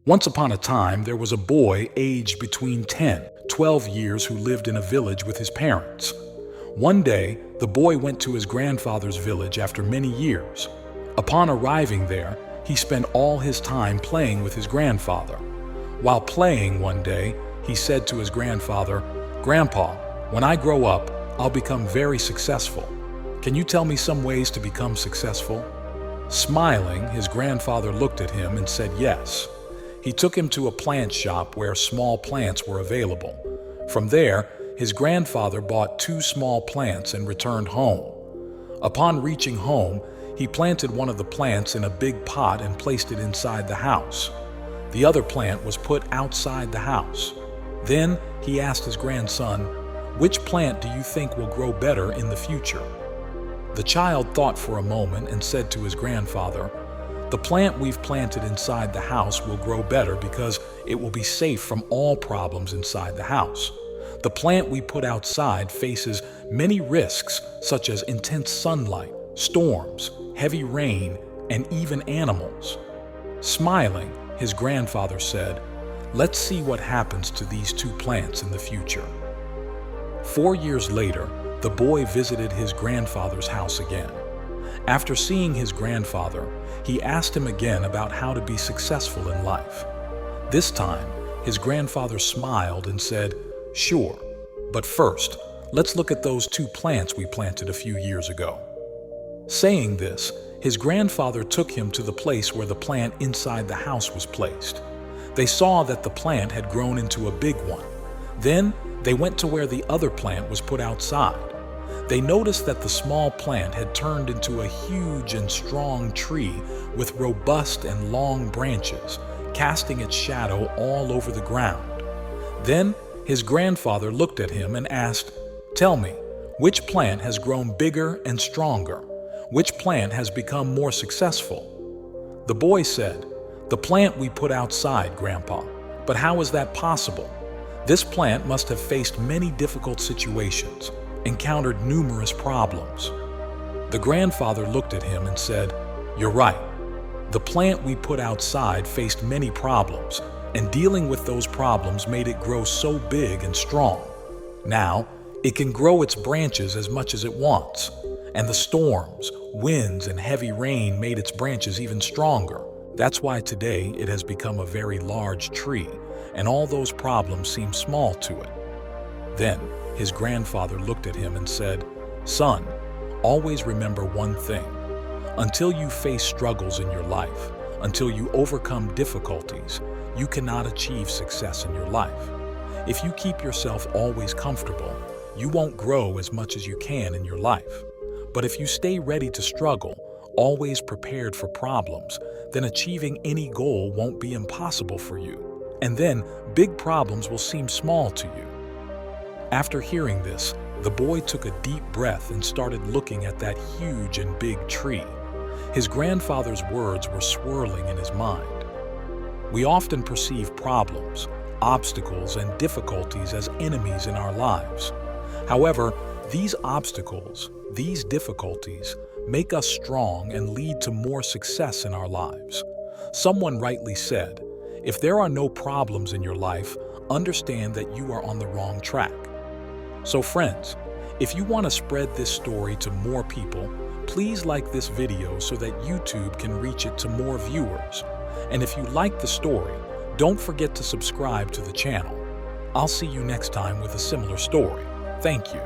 Once upon a time, there was a boy aged between 10, 12 years who lived in a village with his parents. One day, the boy went to his grandfather's village after many years. Upon arriving there, he spent all his time playing with his grandfather. While playing one day, he said to his grandfather, "Grandpa, when I grow up, I'll become very successful. Can you tell me some ways to become successful?" Smiling, his grandfather looked at him and said yes. He took him to a plant shop where small plants were available. From there, his grandfather bought 2 small plants and returned home. Upon reaching home, he planted one of the plants in a big pot and placed it inside the house. The other plant was put outside the house. Then he asked his grandson, "Which plant do you think will grow better in the future?" The child thought for a moment and said to his grandfather, "The plant we've planted inside the house will grow better because it will be safe from all problems inside the house. The plant we put outside faces many risks such as intense sunlight, storms, heavy rain, and even animals." Smiling, his grandfather said, "Let's see what happens to these 2 plants in the future." 4 years later, the boy visited his grandfather's house again. After seeing his grandfather, he asked him again about how to be successful in life. This time, his grandfather smiled and said, "Sure, but first, let's look at those 2 plants we planted a few years ago." Saying this, his grandfather took him to the place where the plant inside the house was placed. They saw that the plant had grown into a big one. Then, they went to where the other plant was put outside. They noticed that the small plant had turned into a huge and strong tree with robust and long branches, casting its shadow all over the ground. Then his grandfather looked at him and asked, "Tell me, which plant has grown bigger and stronger? Which plant has become more successful?" The boy said, "The plant we put outside, Grandpa. But how is that possible? This plant must have faced many difficult situations, encountered numerous problems." The grandfather looked at him and said, "You're right. The plant we put outside faced many problems, and dealing with those problems made it grow so big and strong. Now, it can grow its branches as much as it wants, and the storms, winds, and heavy rain made its branches even stronger. That's why today it has become a very large tree, and all those problems seem small to it." Then his grandfather looked at him and said, "Son, always remember one thing. Until you face struggles in your life, until you overcome difficulties, you cannot achieve success in your life. If you keep yourself always comfortable, you won't grow as much as you can in your life. But if you stay ready to struggle, always prepared for problems, then achieving any goal won't be impossible for you. And then big problems will seem small to you." After hearing this, the boy took a deep breath and started looking at that huge and big tree. His grandfather's words were swirling in his mind. We often perceive problems, obstacles, and difficulties as enemies in our lives. However, these obstacles, these difficulties, make us strong and lead to more success in our lives. Someone rightly said, "If there are no problems in your life, understand that you are on the wrong track." So friends, if you want to spread this story to more people, please like this video so that YouTube can reach it to more viewers. And if you like the story, don't forget to subscribe to the channel. I'll see you next time with a similar story. Thank you.